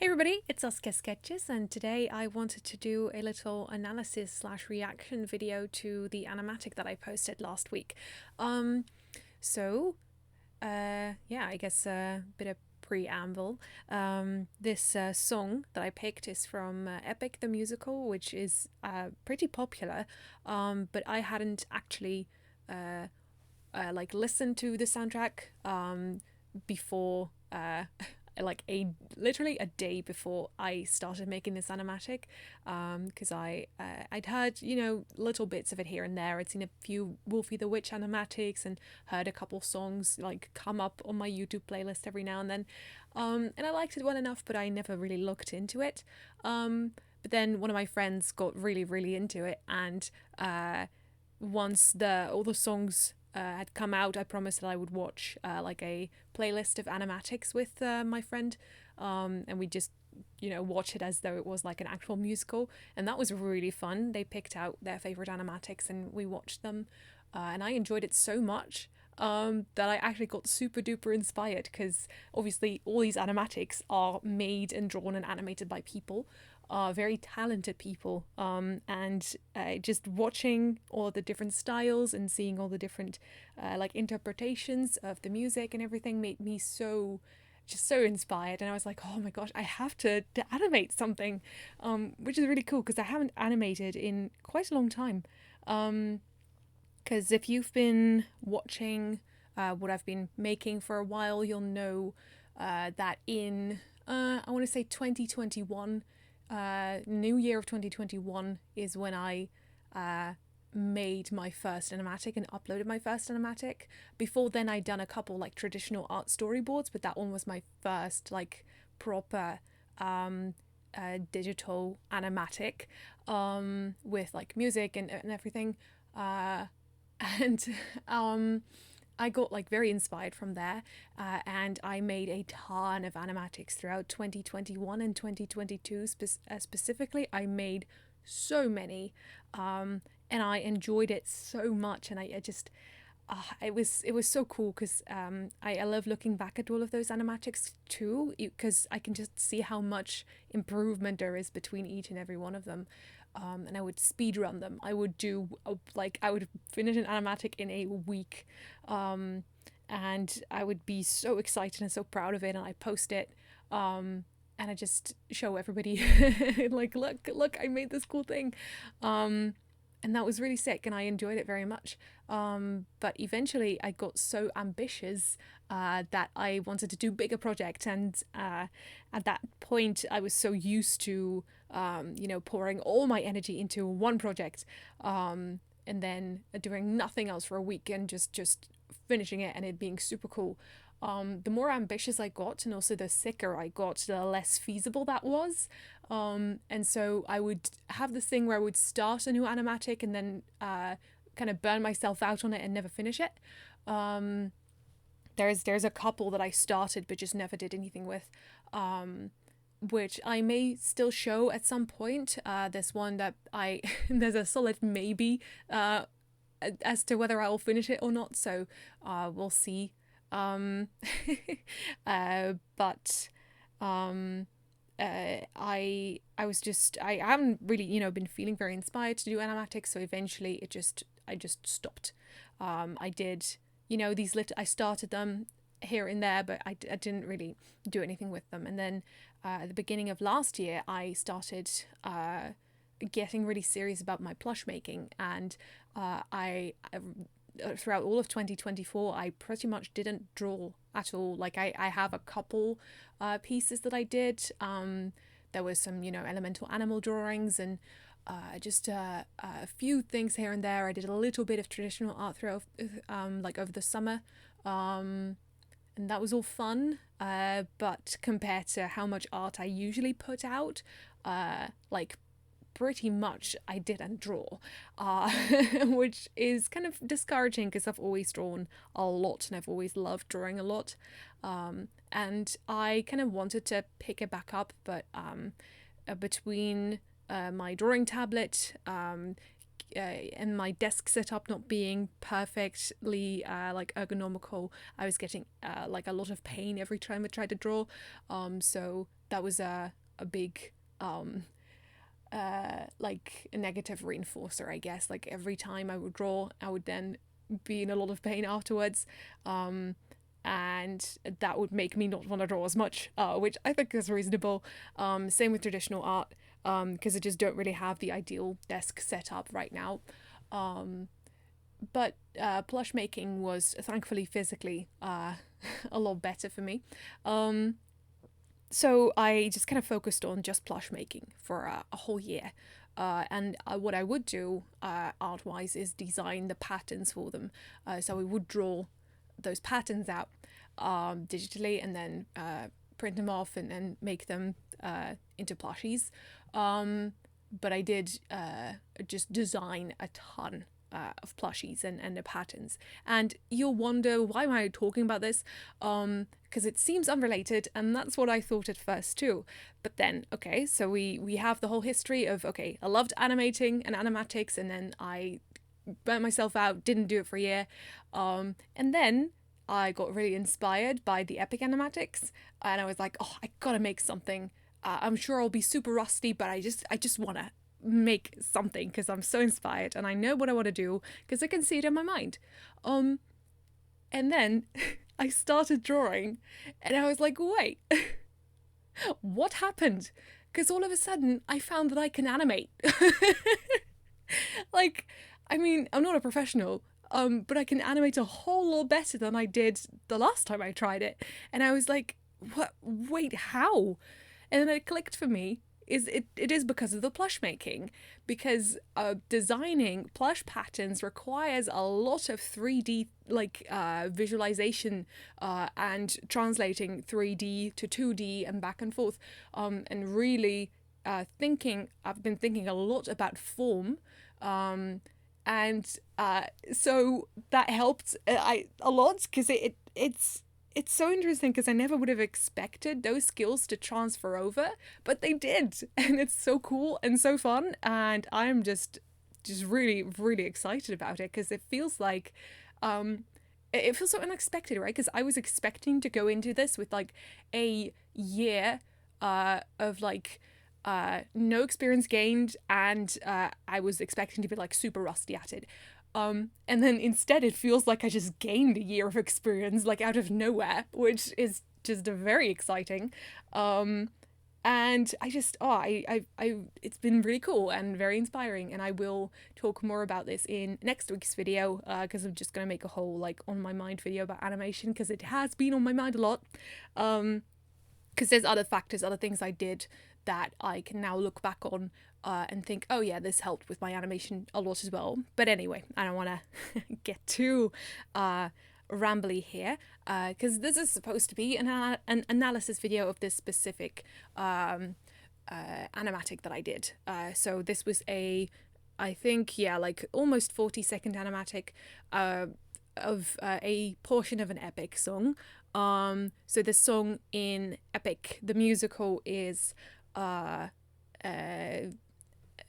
Hey everybody, it's SaskiaSketches, and today I wanted to do a little analysis slash reaction video to the animatic that I posted last week. Yeah, I guess a bit of preamble. This song that I picked is from Epic the Musical, which is pretty popular, but I hadn't actually listened to the soundtrack before like literally a day before I started making this animatic, because I'd heard little bits of it here and there. I'd seen a few Wolfie the Witch animatics and heard a couple songs like come up on my YouTube playlist every now and then, and I liked it well enough, but I never really looked into it. But then one of my friends got really into it, and once all the songs had come out, I promised that I would watch like a playlist of animatics with my friend, and we just watch it as though it was like an actual musical, and that was really fun. They picked out their favorite animatics and we watched them, and I enjoyed it so much that I actually got super duper inspired, because obviously all these animatics are made and drawn and animated by people, very talented people, and just watching all the different styles and seeing all the different like interpretations of the music and everything made me so inspired. And I was like, oh my gosh, I have to animate something, which is really cool because I haven't animated in quite a long time. Because if you've been watching what I've been making for a while, you'll know that in I want to say 2021, new year of 2021 is when I made my first animatic and uploaded my first animatic. Before then I'd done a couple like traditional art storyboards, but that one was my first like proper digital animatic, with like music and everything, and I got like very inspired from there, and I made a ton of animatics throughout 2021 and 2022. Specifically, I made so many, and I enjoyed it so much, and I just it was so cool because I love looking back at all of those animatics too, because I can just see how much improvement there is between each and every one of them. And I would speed run them. I would do I would finish an animatic in a week, and I would be so excited and so proud of it, and I post it, and I just show everybody like, look, I made this cool thing, and that was really sick, and I enjoyed it very much. But eventually I got so ambitious that I wanted to do bigger projects, and at that point I was so used to pouring all my energy into one project, and then doing nothing else for a week and just finishing it and it being super cool. The more ambitious I got, and also the sicker I got, the less feasible that was. And so I would have this thing where I would start a new animatic and then kind of burn myself out on it and never finish it. There's a couple that I started but just never did anything with, which I may still show at some point. There's one that there's a solid maybe as to whether I'll finish it or not, so we'll see. But I was just I haven't really been feeling very inspired to do animatics, so eventually I just stopped. I did I started them here and there, but I didn't really do anything with them. And then at the beginning of last year I started getting really serious about my plush making, and I throughout all of 2024 I pretty much didn't draw at all. Like I have a couple pieces that I did. There was some elemental animal drawings, and just a few things here and there. I did a little bit of traditional art throughout like over the summer, and that was all fun, but compared to how much art I usually put out, like pretty much I didn't draw, which is kind of discouraging because I've always drawn a lot and I've always loved drawing a lot, and I kind of wanted to pick it back up, but between my drawing tablet, and my desk setup not being perfectly like ergonomical, I was getting like a lot of pain every time I tried to draw. So that was a big like a negative reinforcer, I guess. Like every time I would draw, I would then be in a lot of pain afterwards, and that would make me not want to draw as much, which I think is reasonable. Same with traditional art, because I just don't really have the ideal desk set up right now. But plush making was thankfully physically a lot better for me. So I just kind of focused on just plush making for a whole year. And what I would do art-wise is design the patterns for them. So we would draw those patterns out digitally and then print them off and make them into plushies. But I did just design a ton of plushies and the patterns. And you'll wonder, why am I talking about this? Because it seems unrelated, and that's what I thought at first too. But then, okay, so we have the whole history of, okay, I loved animating and animatics, and then I burnt myself out, didn't do it for a year. And then I got really inspired by the epic animatics, and I was like, oh, I gotta make something. I'm sure I'll be super rusty, but I just wanna make something because I'm so inspired and I know what I want to do because I can see it in my mind. And then I started drawing and I was like, wait, what happened? Because all of a sudden I found that I can animate. Like, I mean, I'm not a professional, but I can animate a whole lot better than I did the last time I tried it. And I was like, what? Wait, how? And then it clicked for me. It is because of the plush making, because designing plush patterns requires a lot of 3D like visualization and translating 3D to 2D and back and forth, and really I've been thinking a lot about form, and so that helped a lot because it's so interesting because I never would have expected those skills to transfer over, but they did. And it's so cool and so fun. And I'm just really, really excited about it because it feels like, it feels so unexpected, right? Because I was expecting to go into this with like a year of like no experience gained, and I was expecting to be like super rusty at it. And then instead it feels like I just gained a year of experience like out of nowhere, which is just very exciting. And I just it's been really cool and very inspiring, and I will talk more about this in next week's video because I'm just gonna make a whole like on my mind video about animation because it has been on my mind a lot, because there's other factors, other things I did that I can now look back on and think, oh yeah, this helped with my animation a lot as well. But anyway, I don't want to get too rambly here because this is supposed to be an analysis video of this specific animatic that I did. So this was I think, yeah, like almost 40-second animatic of a portion of an epic song. So the song in Epic, the musical, is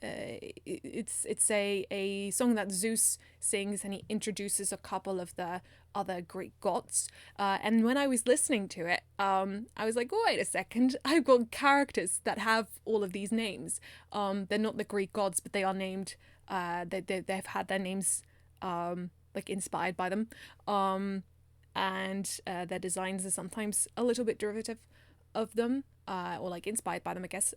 it's a song that Zeus sings, and he introduces a couple of the other Greek gods. And when I was listening to it, I was like, wait a second, I've got characters that have all of these names. They're not the Greek gods, but they are named. They've had their names like inspired by them. And their designs are sometimes a little bit derivative of them, or like inspired by them, I guess.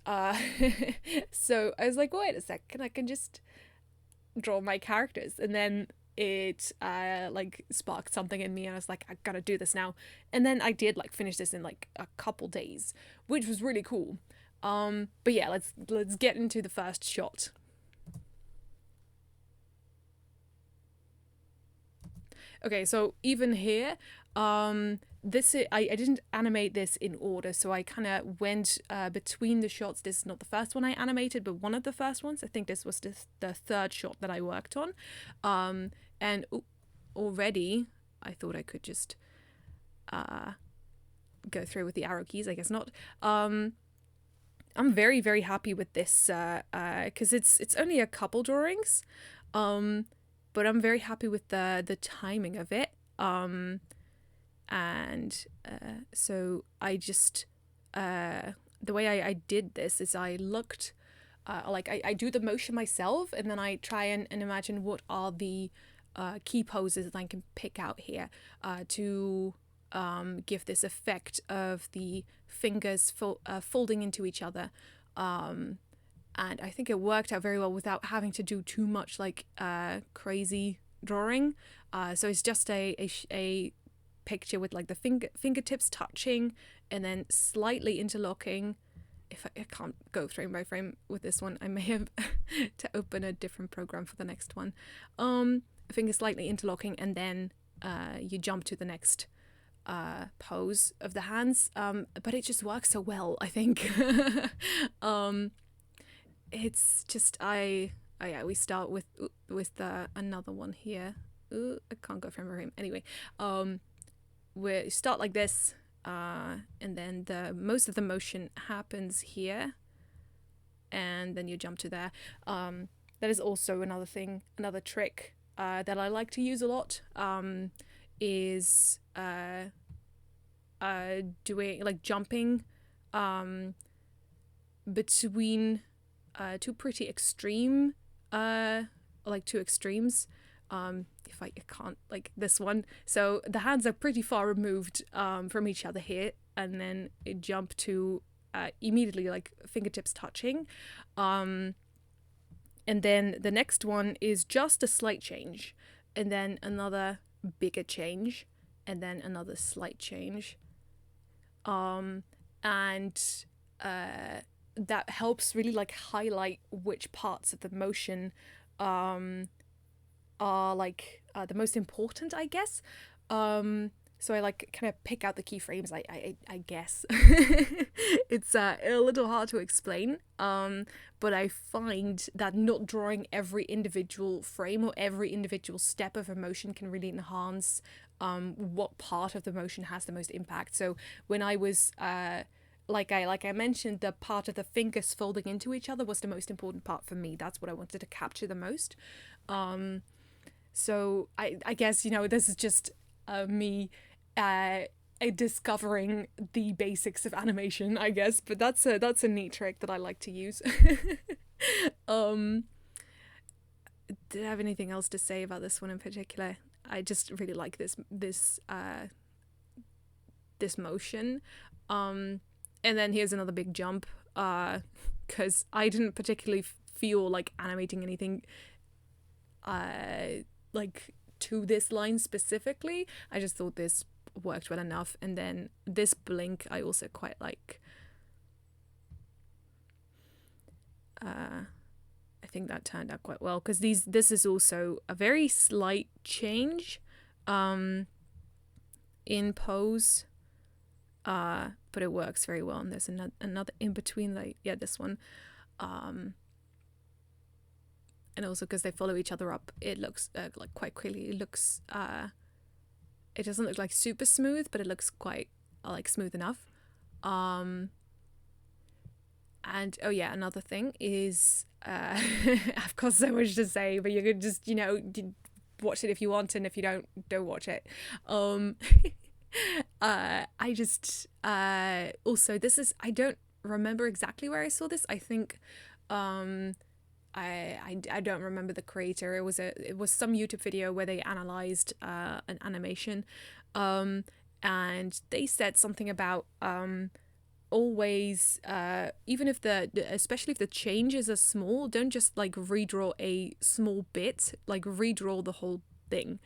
So I was like, wait a second, I can just draw my characters. And then it like sparked something in me, and I was like, I gotta do this now. And then I did like finish this in like a couple days, which was really cool. But yeah, let's get into the first shot. Okay, so even here, I didn't animate this in order, so I kind of went between the shots. This is not the first one I animated, but one of the first ones. I think this was the third shot that I worked on. And already I thought I could just go through with the arrow keys. I guess not. I'm very, very happy with this because it's only a couple drawings. But I'm very happy with the timing of it. And so I just the way I did this is I looked, like I do the motion myself, and then I try and imagine what are the key poses that I can pick out here to give this effect of the fingers folding into each other. And I think it worked out very well without having to do too much like crazy drawing. So it's just a picture with like the fingertips touching and then slightly interlocking. If I can't go frame by frame with this one, I may have to open a different program for the next one. Fingers slightly interlocking, and then you jump to the next pose of the hands. But it just works so well, I think. It's just yeah, we start with another one here. Ooh, I can't go frame by frame. Anyway, we start like this. And then most of the motion happens here, and then you jump to there. That is also another thing, another trick that I like to use a lot, is doing like jumping between two pretty extreme, like two extremes. If I can't, like this one, so the hands are pretty far removed from each other here, and then it jump to immediately like fingertips touching, and then the next one is just a slight change, and then another bigger change, and then another slight change, and that helps really like highlight which parts of the motion are like the most important, I guess. So I like kind of pick out the keyframes, I guess. It's a little hard to explain, but I find that not drawing every individual frame or every individual step of a motion can really enhance what part of the motion has the most impact. So when I was like I mentioned, the part of the fingers folding into each other was the most important part for me. That's what I wanted to capture the most. So I guess, you know, this is just me discovering the basics of animation, I guess, but that's a neat trick that I like to use. Did I have anything else to say about this one in particular? I just really like this motion. And then here's another big jump, because I didn't particularly feel like animating anything like to this line specifically. I just thought this worked well enough. And then this blink I also quite like. I think that turned out quite well, because this is also a very slight change in pose, but it works very well. And there's another in between, like, yeah, this one, and also because they follow each other up, it looks like quite quickly. It looks it doesn't look like super smooth, but it looks quite like smooth enough. And oh yeah, another thing is I've got so much to say, but you could just, you know, watch it if you want, and if you don't watch it. I just also, this is, I don't remember exactly where I saw this. I think I don't remember the creator. It was some YouTube video where they analyzed an animation, and they said something about always, even if especially if the changes are small, don't just like redraw a small bit, like redraw the whole thing.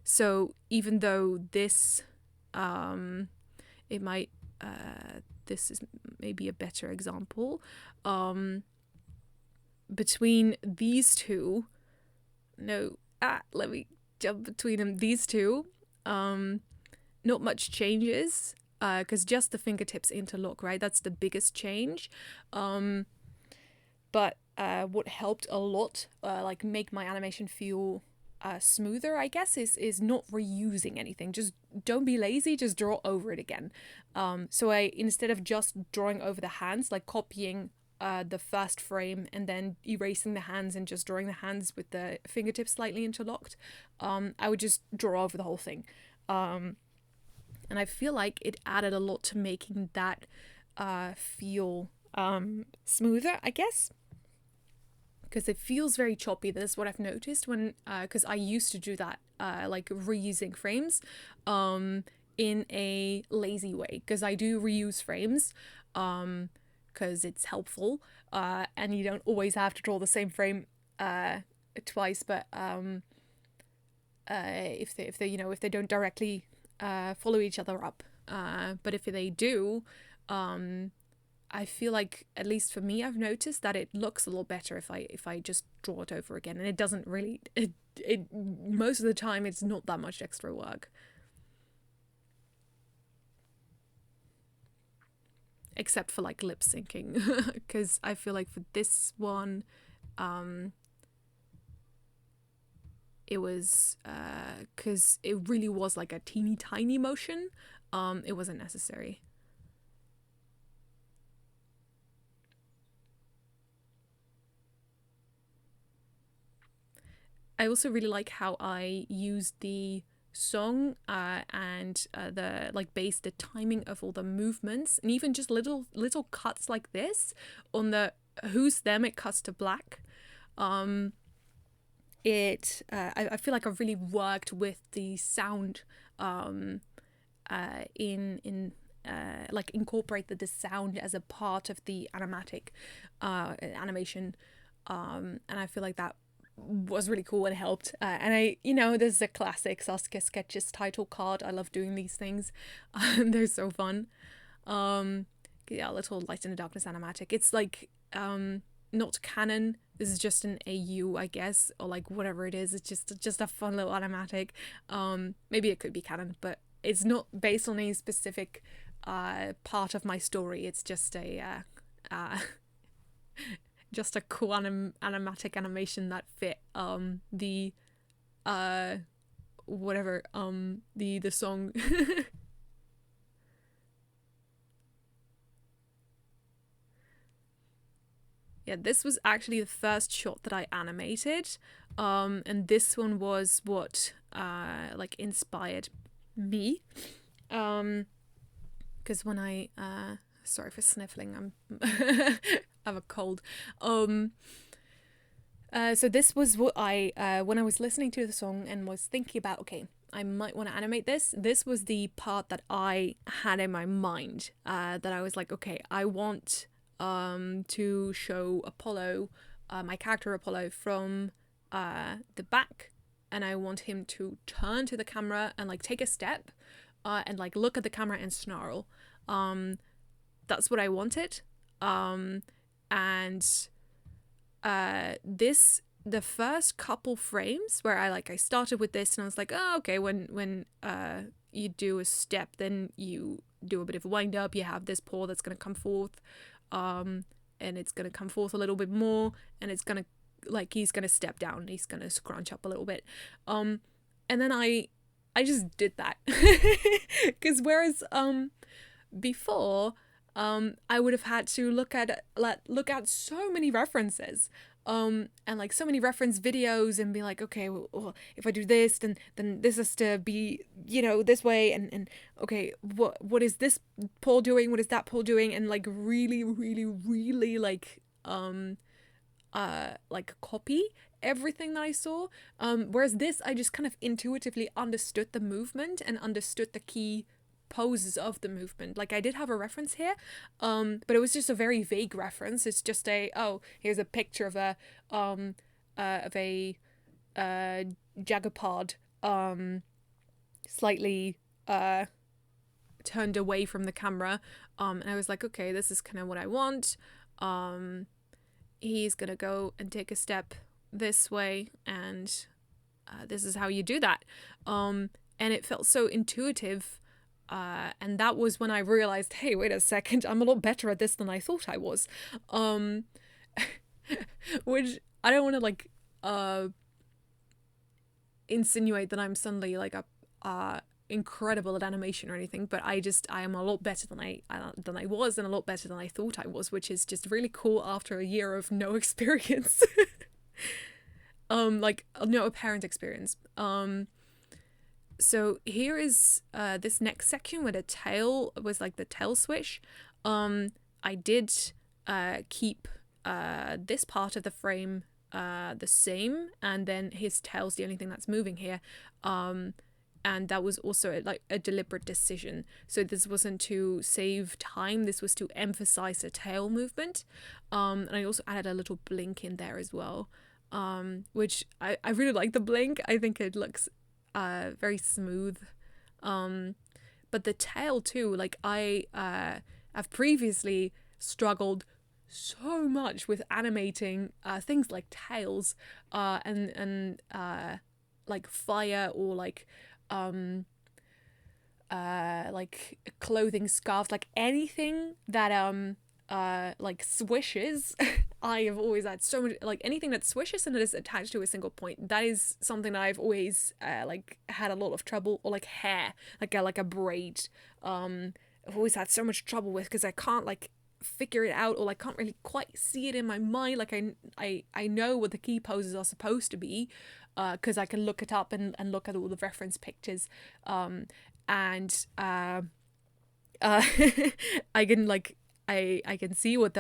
So even though this it might this is maybe a better example, between these two, let me jump between them, these two, not much changes, because just the fingertips interlock, right? That's the biggest change. But what helped a lot, like make my animation feel smoother, I guess, is not reusing anything. Just don't be lazy, just draw over it again. So instead of just drawing over the hands, like copying the first frame and then erasing the hands and just drawing the hands with the fingertips slightly interlocked, I would just draw over the whole thing. And I feel like it added a lot to making that feel smoother, I guess, because it feels very choppy. That's what I've noticed when because I used to do that, like reusing frames in a lazy way, because I do reuse frames because it's helpful, and you don't always have to draw the same frame twice, but if they if they don't directly follow each other up, but if they do, I feel like, at least for me, I've noticed that it looks a lot better if I just draw it over again, and it doesn't really, it most of the time it's not that much extra work. Except for like lip syncing, because I feel like for this one, it was because it really was like a teeny tiny motion. It wasn't necessary. I also really like how I used the song and the like bass, the timing of all the movements, and even just little cuts like this on the who's them, it cuts to black. I feel like I've really worked with the sound in like incorporated the sound as a part of the animatic animation, and I feel like that was really cool and helped. And I, this is a classic SaskiaSketches title card. I love doing these things. They're so fun. Yeah, little light in the darkness animatic. It's like not canon. This is just an AU, I guess, or like whatever it is. It's just a fun little animatic. Maybe it could be canon, but it's not based on any specific part of my story. It's just a just a cool animatic animation that fit the whatever the song. Yeah, this was actually the first shot that I animated, and this one was what like inspired me, because when I sorry for sniffling, I have a cold. So this was what I when I was listening to the song and was thinking about, okay, I might want to animate this. This was the part that I had in my mind, that I was like, okay, I want to show Apollo, my character Apollo, from the back, and I want him to turn to the camera and like take a step and like look at the camera and snarl. That's what I wanted. And the first couple frames where I started with this and I was like, oh, okay, when you do a step, then you do a bit of a wind up, you have this paw that's going to come forth, and it's going to come forth a little bit more, and it's going to, like, he's going to step down, he's going to scrunch up a little bit, and then I just did that. Because whereas before I would have had to look at so many references, and like so many reference videos, and be like, okay, well, if I do this, then this has to be, this way, and okay, what is this pole doing? What is that pole doing? And like really, really, really like copy everything that I saw. Whereas this, I just kind of intuitively understood the movement and understood the key poses of the movement. Like I did have a reference here, but it was just a very vague reference. It's just here's a picture of a jagopod slightly turned away from the camera, and I was like, okay, this is kind of what I want. He's gonna go and take a step this way, and this is how you do that. And it felt so intuitive. And that was when I realized, hey, wait a second, I'm a lot better at this than I thought I was. Which I don't want to like insinuate that I'm suddenly like a incredible at animation or anything, but I am a lot better than I was, and a lot better than I thought I was, which is just really cool after a year of no experience. Like no apparent experience. So here is this next section where the tail was like the tail swish. I did keep this part of the frame the same, and then his tail's the only thing that's moving here. And that was also like a deliberate decision. So this wasn't to save time, this was to emphasize the tail movement. And I also added a little blink in there as well, which I really like the blink. I think it looks very smooth. But the tail too, like I've previously struggled so much with animating things like tails and like fire, or like clothing, scarves, like anything that like swishes. I have always had so much, like anything that swishes and it is attached to a single point. That is something that I've always like had a lot of trouble, or like hair, like a braid. I've always had so much trouble with, because I can't like figure it out, or I can't really quite see it in my mind. Like I know what the key poses are supposed to be, because I can look it up and look at all the reference pictures, and I can like I can see what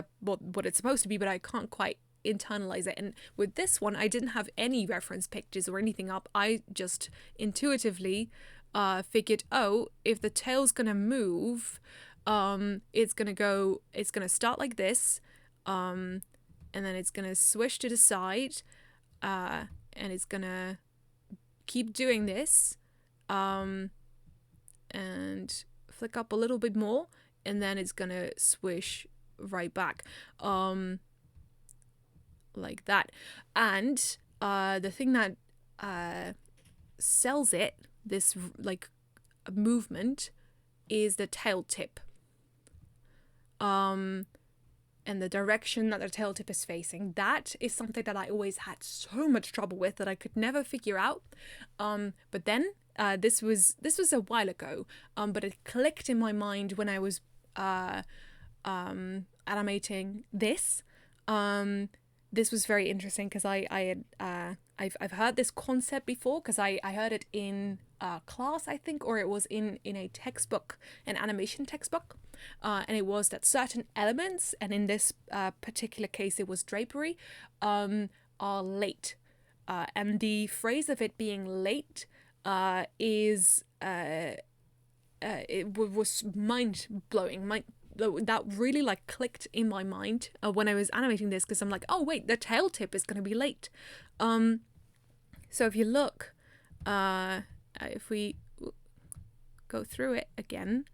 it's supposed to be, but I can't quite internalize it. And with this one, I didn't have any reference pictures or anything up. I just intuitively figured, oh, if the tail's gonna move, it's gonna start like this, and then it's gonna swish to the side, and it's gonna keep doing this, and flick up a little bit more, and then it's gonna swish right back, like that. And the thing that sells it, this like movement, is the tail tip, and the direction that the tail tip is facing. That is something that I always had so much trouble with, that I could never figure out. But then this was a while ago, but it clicked in my mind when I was animating this. This was very interesting, because I've heard this concept before, because I heard it in class, I think, or it was in a textbook, an animation textbook, and it was that certain elements, and in this particular case it was drapery, are late, and the phrase of it being late is it was mind-blowing. That really like clicked in my mind when I was animating this, because I'm like, oh wait, the tail tip is going to be late. So if you look, if we go through it again,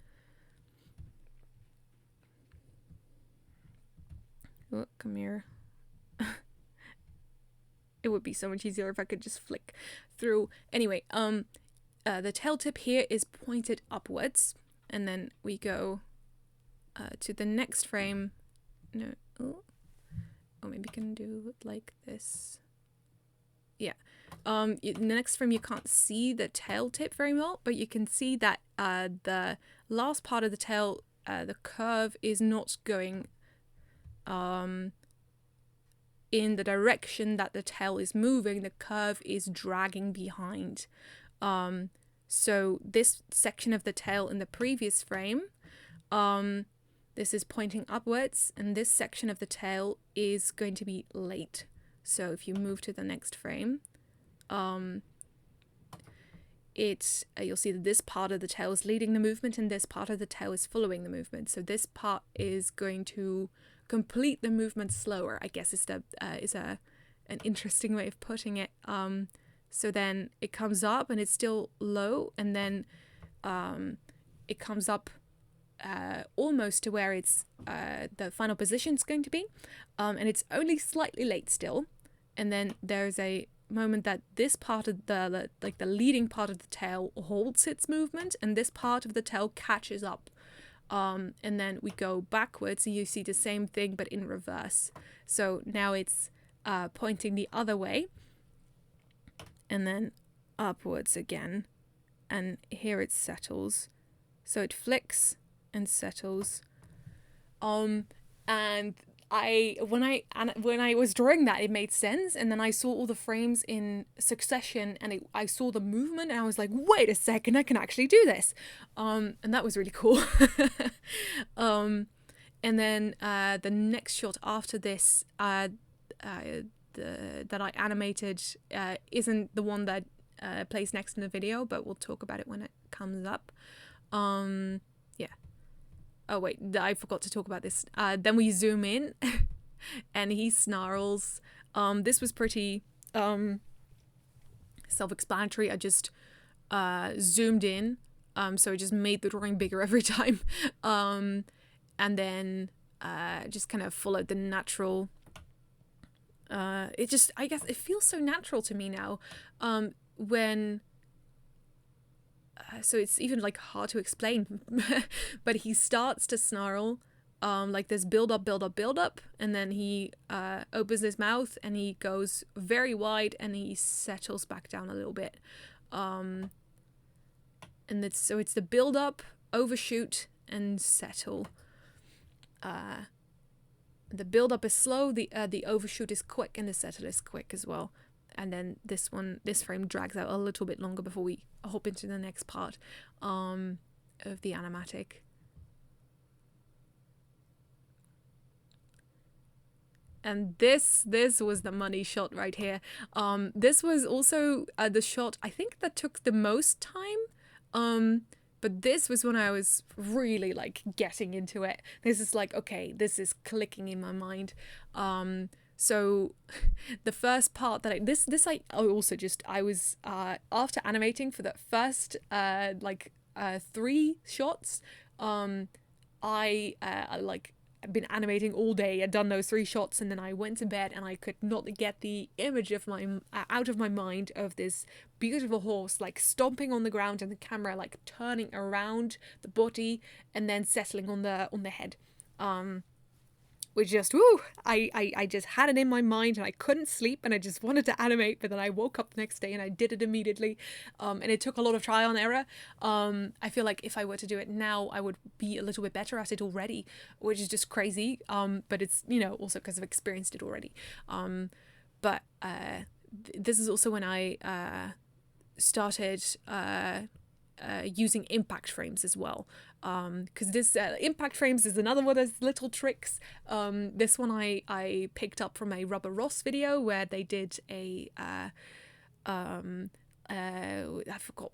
oh, come here. It would be so much easier if I could just flick through. Anyway, the tail tip here is pointed upwards, and then we go to the next frame. No, oh, maybe we can do it like this. Yeah. The next frame you can't see the tail tip very well, but you can see that the last part of the tail, the curve is not going in the direction that the tail is moving. The curve is dragging behind. So this section of the tail in the previous frame, this is pointing upwards, and this section of the tail is going to be late. So if you move to the next frame, you'll see that this part of the tail is leading the movement, and this part of the tail is following the movement. So this part is going to complete the movement slower, I guess is an interesting way of putting it. So then it comes up and it's still low, and then it comes up almost to where it's the final position is going to be, and it's only slightly late still. And then there's a moment that this part of the leading part of the tail holds its movement, and this part of the tail catches up, and then we go backwards, and you see the same thing but in reverse. So now it's pointing the other way, and then upwards again, and here it settles. So it flicks and settles, and when I was drawing that, it made sense, and then I saw all the frames in succession, and I saw the movement, and I was like, wait a second, I can actually do this, and that was really cool. And then the next shot after this that I animated isn't the one that plays next in the video, but we'll talk about it when it comes up. Yeah. Oh wait, I forgot to talk about this. Then we zoom in and he snarls. This was pretty self-explanatory. I just zoomed in, so I just made the drawing bigger every time, and then just kind of followed the natural. It just, I guess it feels so natural to me now, when so it's even like hard to explain, but he starts to snarl, like this build up, and then he opens his mouth and he goes very wide and he settles back down a little bit, and so it's the build up, overshoot, and settle. The build up is slow, the overshoot is quick, and the settle is quick as well. And then this frame drags out a little bit longer before we hop into the next part of the animatic. And this was the money shot right here. This was also the shot I think that took the most time. But this was when I was really like getting into it. This is like, okay, this is clicking in my mind. So the first part that I was after animating for the first 3 shots, I've been animating all day. I'd done those 3 shots, and then I went to bed and I could not get the image of out of my mind of this beautiful horse like stomping on the ground and the camera like turning around the body and then settling on the head. Which just, woo, I just had it in my mind and I couldn't sleep and I just wanted to animate, but then I woke up the next day and I did it immediately. And it took a lot of trial and error. I feel like if I were to do it now, I would be a little bit better at it already, which is just crazy. But it's, also because I've experienced it already. But this is also when I started using impact frames as well, because this impact frames is another one of those little tricks. This one I picked up from a Rubber Ross video where they did a I forgot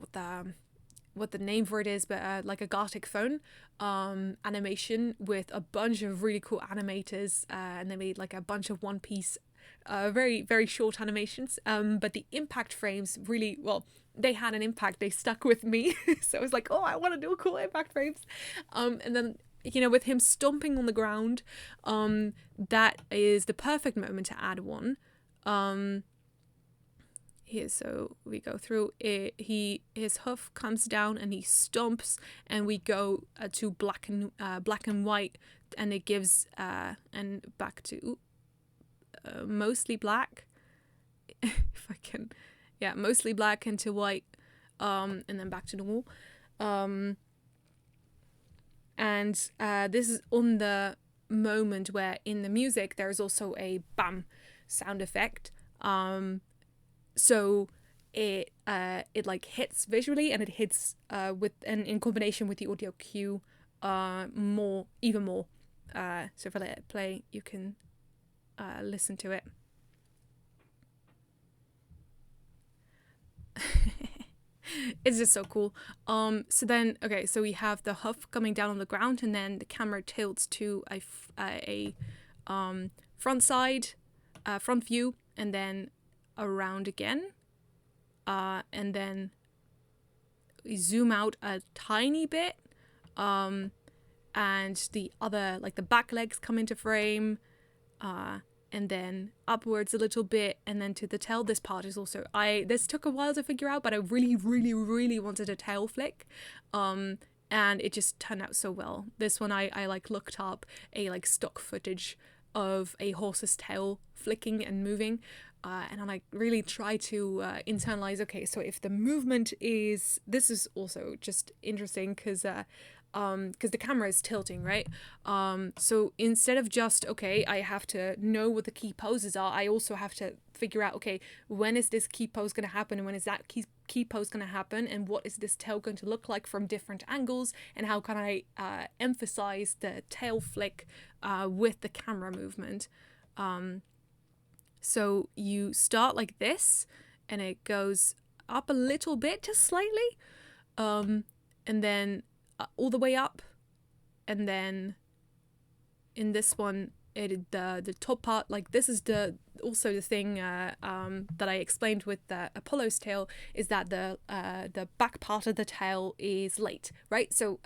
what the name for it is, but like a Gartic phone animation with a bunch of really cool animators, and they made like a bunch of one piece very, very short animations, but the impact frames really, well, they had an impact, they stuck with me. So I was like, oh, I want to do cool impact frames. And then, with him stomping on the ground, that is the perfect moment to add one. Here, so we go through it, his hoof comes down and he stomps, and we go to black and white, and it gives and back to mostly black, if I can, yeah, mostly black into white, and then back to normal. And this is on the moment where in the music there is also a bam sound effect. So it like hits visually, and it hits in combination with the audio cue even more. So if I let it play, you can listen to it. It's just so cool. So then, okay, so we have the hoof coming down on the ground, and then the camera tilts to a front view, and then around again, and then we zoom out a tiny bit, and the other, like the back legs come into frame, and then upwards a little bit, and then to the tail. This part is also, this took a while to figure out, but I really, really, really wanted a tail flick, and it just turned out so well. This one I like looked up a like stock footage of a horse's tail flicking and moving, and I like really try to internalize, okay, so if the movement is, this is also just interesting because because the camera is tilting, right? So instead of just, okay, I have to know what the key poses are, I also have to figure out, okay, when is this key pose going to happen, and when is that key pose going to happen, and what is this tail going to look like from different angles, and how can I emphasize the tail flick with the camera movement. So you start like this, and it goes up a little bit, just slightly, and then all the way up, and then in this one, the top part, like this is also the thing that I explained with the Apollo's tail, is that the back part of the tail is late, right? So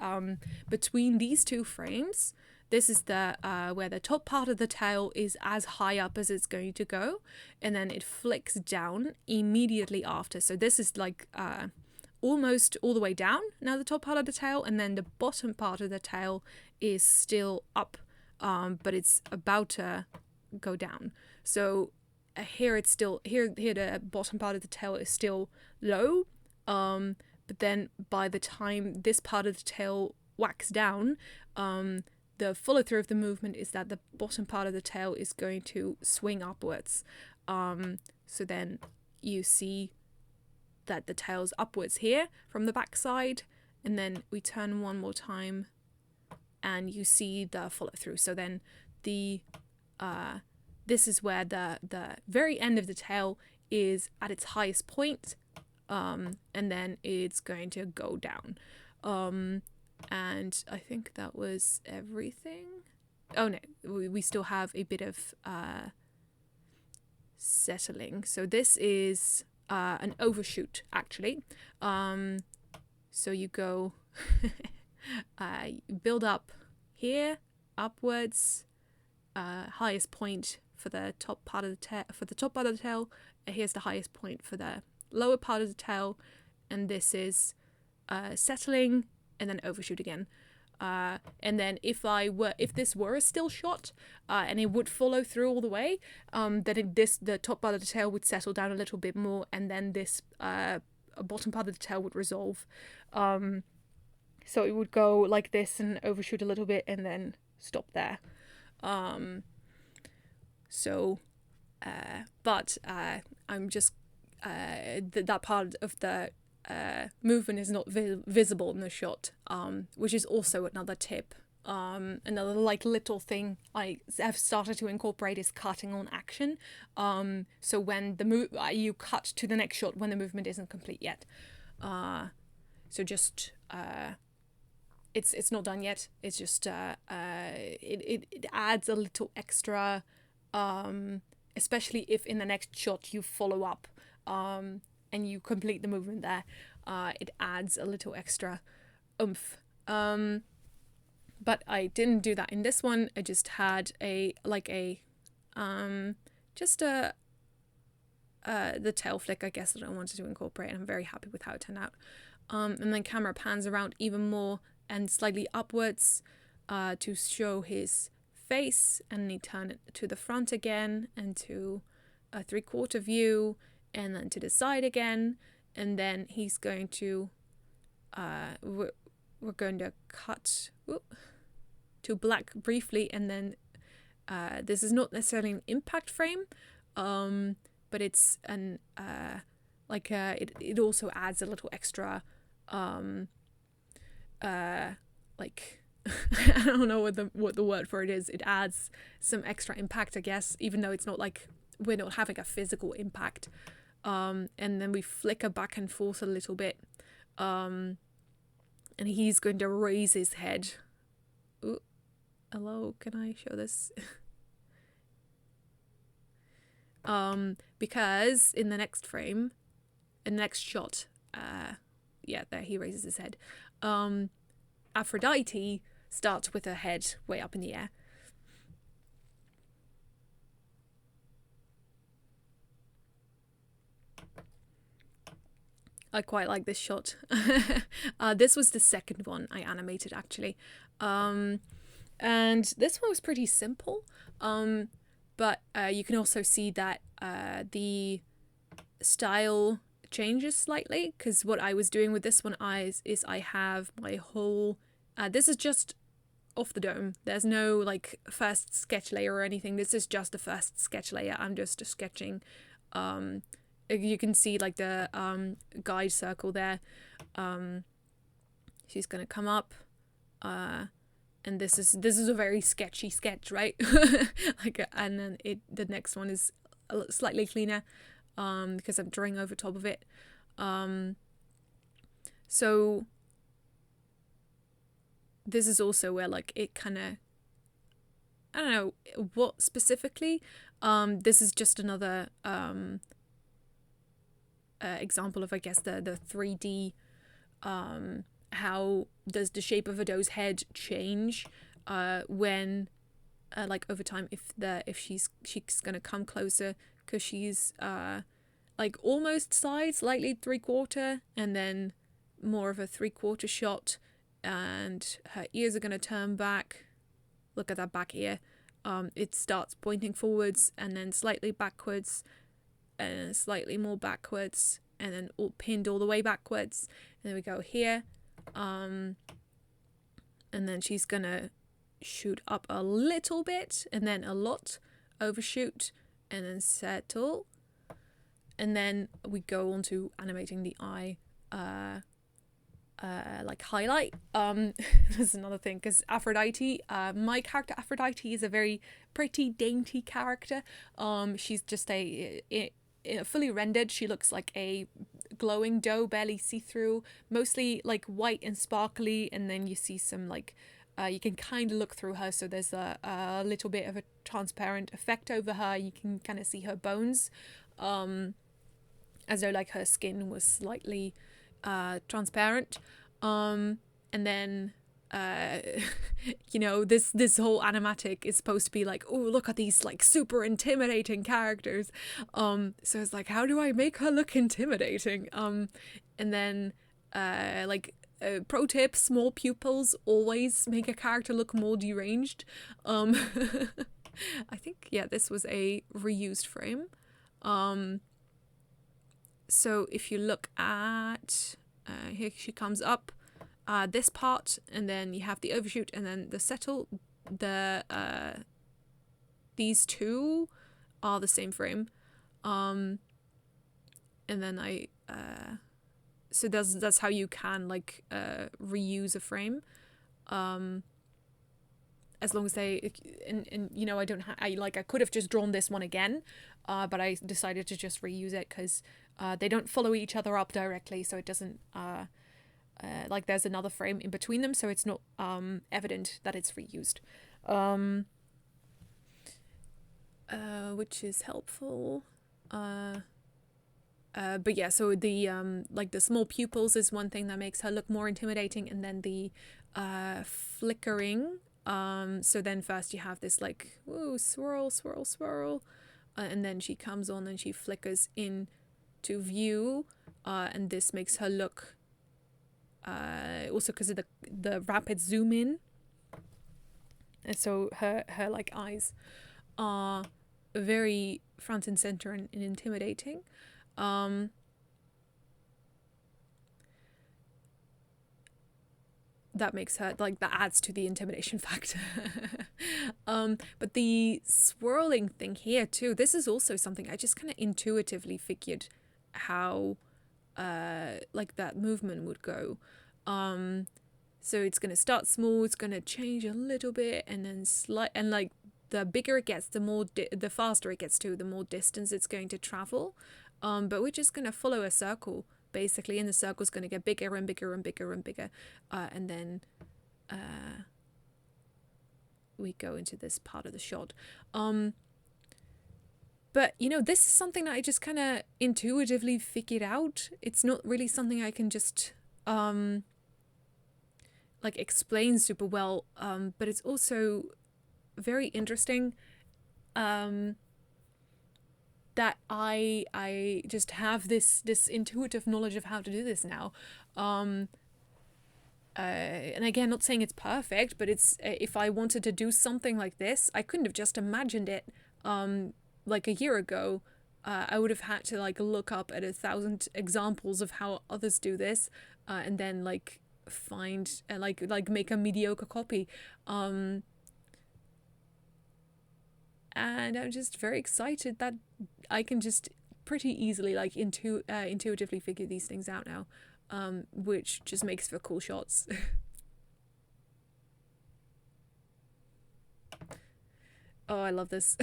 between these two frames, this is the where the top part of the tail is as high up as it's going to go, and then it flicks down immediately after. So this is like almost all the way down now, the top part of the tail, and then the bottom part of the tail is still up, but it's about to go down. So here it's still here the bottom part of the tail is still low, but then by the time this part of the tail whacks down, the follow through of the movement is that the bottom part of the tail is going to swing upwards. So then you see that the tail's upwards here from the back side, and then we turn one more time and you see the follow through. So then this is where the very end of the tail is at its highest point, and then it's going to go down. And I think that was everything. Oh no, we still have a bit of settling. So this is an overshoot, actually. So you go you build up here, upwards, highest point for the top part of the tail. For the top part of the tail, here's the highest point for the lower part of the tail, and this is settling, and then overshoot again. And then if this were a still shot, and it would follow through all the way, then the top part of the tail would settle down a little bit more, and then this bottom part of the tail would resolve. So it would go like this and overshoot a little bit, and then stop there. But I'm just that part of the movement is not visible in the shot, which is also another tip. Another like little thing I have started to incorporate is cutting on action. So when you cut to the next shot when the movement isn't complete yet. So just it's not done yet. It's just it adds a little extra, especially if in the next shot you follow up and you complete the movement there. It adds a little extra oomph. But I didn't do that in this one. I just had the tail flick, I guess, that I wanted to incorporate, and I'm very happy with how it turned out. And then camera pans around even more and slightly upwards to show his face, and he turn it to the front again and to a 3/4 view, and then to the side again, and then he's going to we're going to cut to black briefly, and then this is not necessarily an impact frame, but it's an it also adds a little extra like I don't know what the word for it is. It adds some extra impact, I guess, even though it's not like we're not having a physical impact. And then we flicker back and forth a little bit, and he's going to raise his head. Ooh, hello, can I show this? Because in the next frame, in the next shot, yeah, there he raises his head. Aphrodite starts with her head way up in the air. I quite like this shot. This was the second one I animated, actually. And this one was pretty simple. But you can also see that the style changes slightly, because what I was doing with this one is I have my whole This is just off the dome. There's no like first sketch layer or anything. This is just the first sketch layer. I'm just sketching. You can see like the guide circle there. She's gonna come up, and this is a very sketchy sketch, right? Like, and then the next one is slightly cleaner, because I'm drawing over top of it. So this is also where like it kind of, I don't know what specifically. This is just another example of, I guess, the 3D. How does the shape of a doe's head change when like over time, if she's gonna come closer, because she's like almost side, slightly 3/4, and then more of a 3/4 shot, and her ears are gonna turn back. Look at that back ear. It starts pointing forwards and then slightly backwards and slightly more backwards, and then all pinned all the way backwards. And then we go here, and then she's gonna shoot up a little bit and then a lot, overshoot, and then settle. And then we go on to animating the eye, like highlight. That's another thing, because Aphrodite, my character Aphrodite, is a very pretty dainty character. She's just a fully rendered, she looks like a glowing doe, barely see-through, mostly like white and sparkly, and then you see some like you can kind of look through her, so there's a little bit of a transparent effect over her. You can kind of see her bones, as though like her skin was slightly transparent. And then you know, this whole animatic is supposed to be like, oh, look at these like super intimidating characters. So it's like, how do I make her look intimidating? And then like pro tip, small pupils always make a character look more deranged. I think, yeah, this was a reused frame. So if you look at here, she comes up this part, and then you have the overshoot and then the settle. These two are the same frame, and then so that's how you can like reuse a frame, as long as they, and you know, I could have just drawn this one again, but I decided to just reuse it because they don't follow each other up directly, so it doesn't like there's another frame in between them, so it's not evident that it's reused, which is helpful. But yeah, so the like the small pupils is one thing that makes her look more intimidating, and then the flickering. So then first you have this like, woo, swirl, swirl, swirl, and then she comes on and she flickers in to view, and this makes her look also because of the rapid zoom in, and so her like eyes are very front and center and intimidating. That makes her like, that adds to the intimidation factor. But the swirling thing here too, this is also something I just kind of intuitively figured how like that movement would go. So it's gonna start small, it's gonna change a little bit, and then and like the bigger it gets, the faster it gets to, the more distance it's going to travel. But we're just gonna follow a circle basically, and the circle's gonna get bigger and bigger and bigger and bigger, and then we go into this part of the shot. But you know, this is something that I just kind of intuitively figured out. It's not really something I can just like explain super well, but it's also very interesting that I just have this intuitive knowledge of how to do this now. And again, not saying it's perfect, but it's, if I wanted to do something like this, I couldn't have just imagined it like a year ago. I would have had to like look up at 1,000 examples of how others do this, and then like find like make a mediocre copy. And I'm just very excited that I can just pretty easily like intuitively figure these things out now, which just makes for cool shots. Oh, I love this.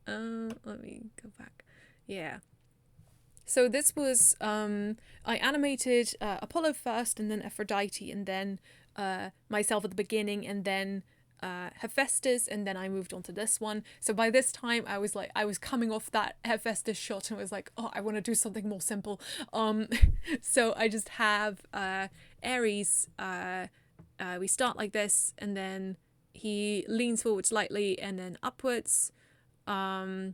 Let me go back. Yeah. So this was, I animated Apollo first, and then Aphrodite, and then myself at the beginning, and then Hephaestus, and then I moved on to this one. So by this time I was coming off that Hephaestus shot and was like, oh, I want to do something more simple. So I just have Ares, we start like this, and then he leans forward slightly and then upwards. So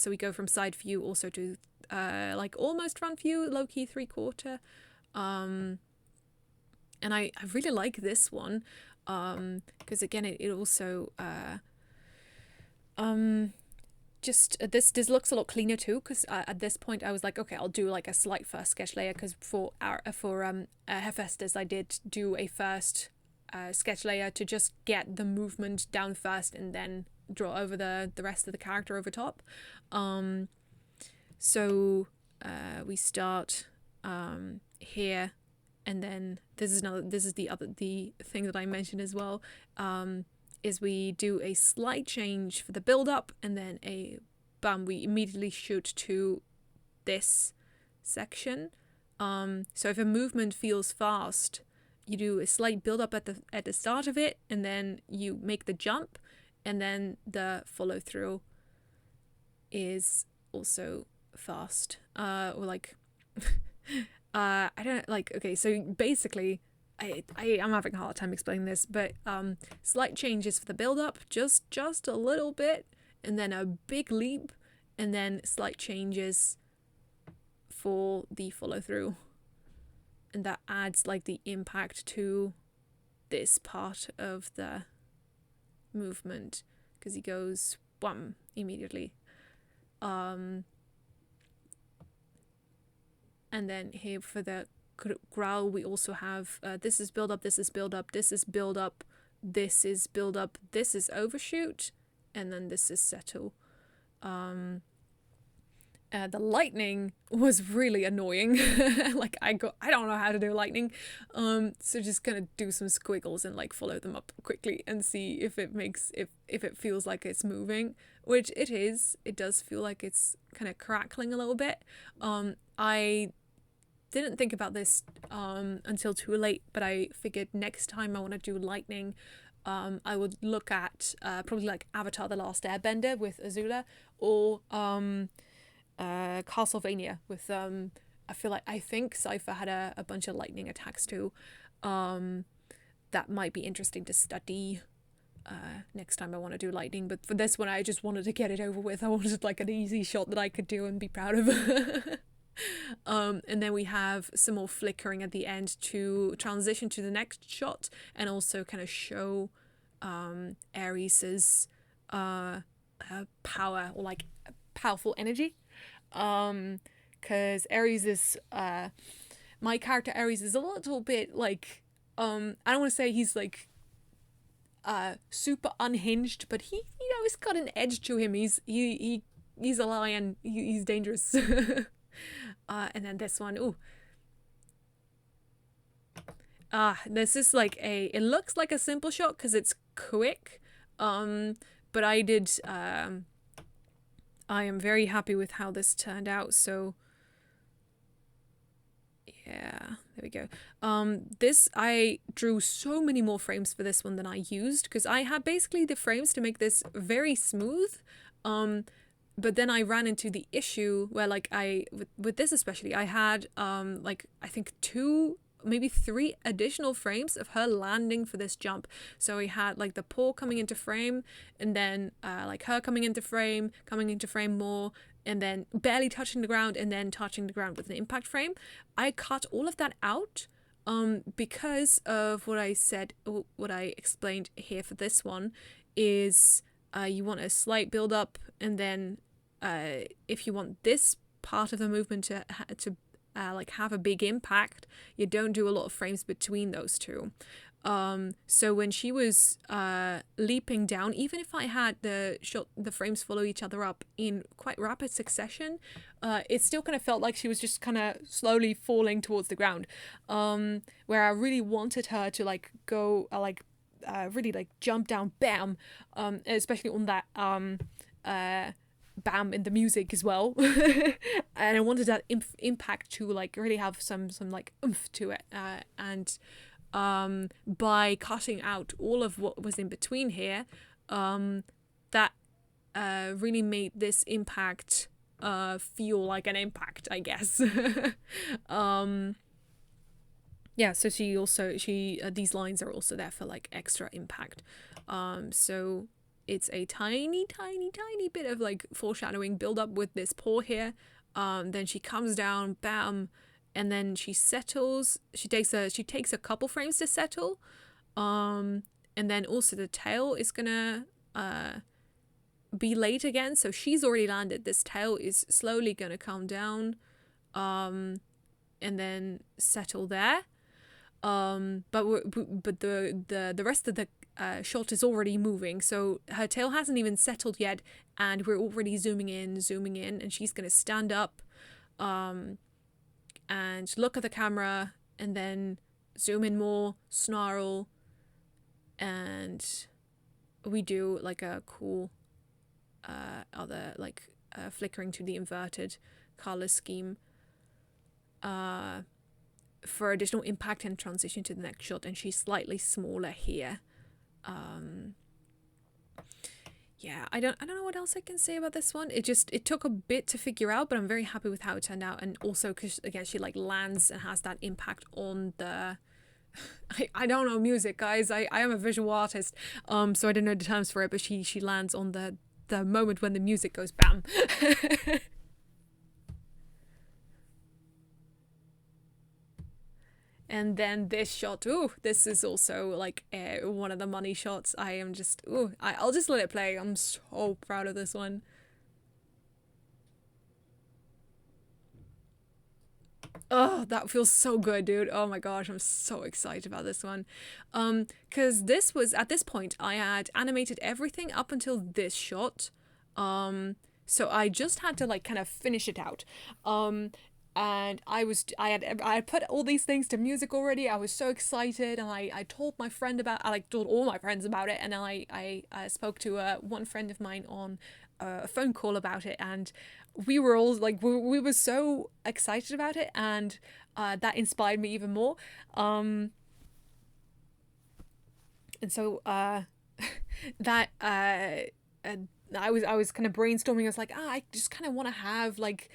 we go from side view also to like almost front view, low-key 3/4. And I really like this one, because again it also just this looks a lot cleaner too, because at this point I was like, okay, I'll do like a slight first sketch layer, because for Hephaestus I did do a first sketch layer to just get the movement down first and then draw over the rest of the character over top. So we start here, and then this is the thing that I mentioned as well, is we do a slight change for the build up, and then we immediately shoot to this section. So if a movement feels fast, you do a slight build up at the start of it, and then you make the jump, and then the follow through is also fast, or like I don't like, okay, so basically I'm having a hard time explaining this, but slight changes for the build up, just a little bit, and then a big leap, and then slight changes for the follow through, and that adds like the impact to this part of the movement, because he goes wham immediately. And then here for the growl we also have this is build up, this is build up, this is build up, this is build up, this is overshoot, and then this is settle. The lightning was really annoying. Like I don't know how to do lightning, so just gonna do some squiggles and like follow them up quickly and see if it makes if it feels like it's moving, which it is. It does feel like it's kind of crackling a little bit. I didn't think about this until too late, but I figured next time I want to do lightning, I would look at probably like Avatar: The Last Airbender with Azula, or Castlevania with I think Cypher had a bunch of lightning attacks too. That might be interesting to study next time I want to do lightning, but for this one I just wanted to get it over with. I wanted like an easy shot that I could do and be proud of. And then we have some more flickering at the end to transition to the next shot, and also kind of show Ares's power, or like powerful energy, because Ares is my character Ares is a little bit like I don't want to say he's like super unhinged, but he, you know, he's got an edge to him. He's a lion. He's dangerous. And then this one, ooh. This is like it looks like a simple shot because it's quick, but I am very happy with how this turned out, so yeah, there we go. This, I drew so many more frames for this one than I used, because I had basically the frames to make this very smooth, but then I ran into the issue where like with this especially, I had like I think 2, maybe 3 additional frames of her landing for this jump. So we had like the paw coming into frame, and then like her coming into frame more, and then barely touching the ground, and then touching the ground with an impact frame. I cut all of that out because of what I said, what I explained here for this one is you want a slight build up, and then if you want this part of the movement to like have a big impact, you don't do a lot of frames between those two. So when she was leaping down, even if I had the frames follow each other up in quite rapid succession, it still kind of felt like she was just kind of slowly falling towards the ground. Where I really wanted her to like go really like jump down, bam, especially on that bam in the music as well. And I wanted that impact to like really have some like oomph to it, and by cutting out all of what was in between here, that really made this impact feel like an impact, I guess. Yeah, so these lines are also there for like extra impact. So it's a tiny bit of like foreshadowing build up with this paw here. Then she comes down, bam, and then she settles. She takes a couple frames to settle. And then also the tail is gonna be late again, so she's already landed. This tail is slowly gonna come down, and then settle there. But the rest of the shot is already moving, so her tail hasn't even settled yet, and we're already zooming in, and she's gonna stand up, and look at the camera, and then zoom in more, snarl, and we do like a cool other like flickering to the inverted color scheme for additional impact and transition to the next shot, and she's slightly smaller here. Yeah, I don't know what else I can say about this one. It took a bit to figure out, but I'm very happy with how it turned out, and also because again she like lands and has that impact on the I don't know music, guys. I am a visual artist, so I don't know the terms for it, but she lands on the moment when the music goes bam. And then this shot, ooh, this is also like one of the money shots. I am just, ooh, I'll just let it play. I'm so proud of this one. Oh, that feels so good, dude. Oh my gosh, I'm so excited about this one. Because this was, at this point, I had animated everything up until this shot. So I just had to like kind of finish it out. And I had put all these things to music already. I was so excited, and I told my friend about, I like told all my friends about it, and then I spoke to one friend of mine on a phone call about it, and we were all like, we were so excited about it, and that inspired me even more. And so that I was kind of brainstorming. I was like, I just kind of want to have like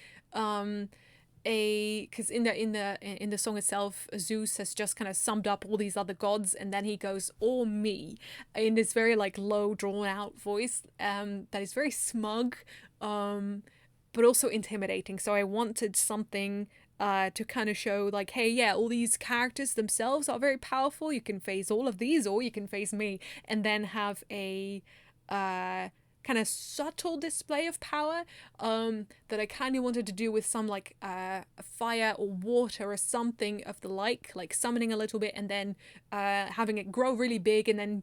because in the song itself, Zeus has just kind of summed up all these other gods, and then he goes, "Or me," in this very like low, drawn out voice that is very smug, but also intimidating. So I wanted something to kind of show like, hey, yeah, all these characters themselves are very powerful. You can face all of these, or you can face me, and then have a kind of subtle display of power that I kind of wanted to do with some like fire or water or something of the like summoning a little bit, and then having it grow really big and then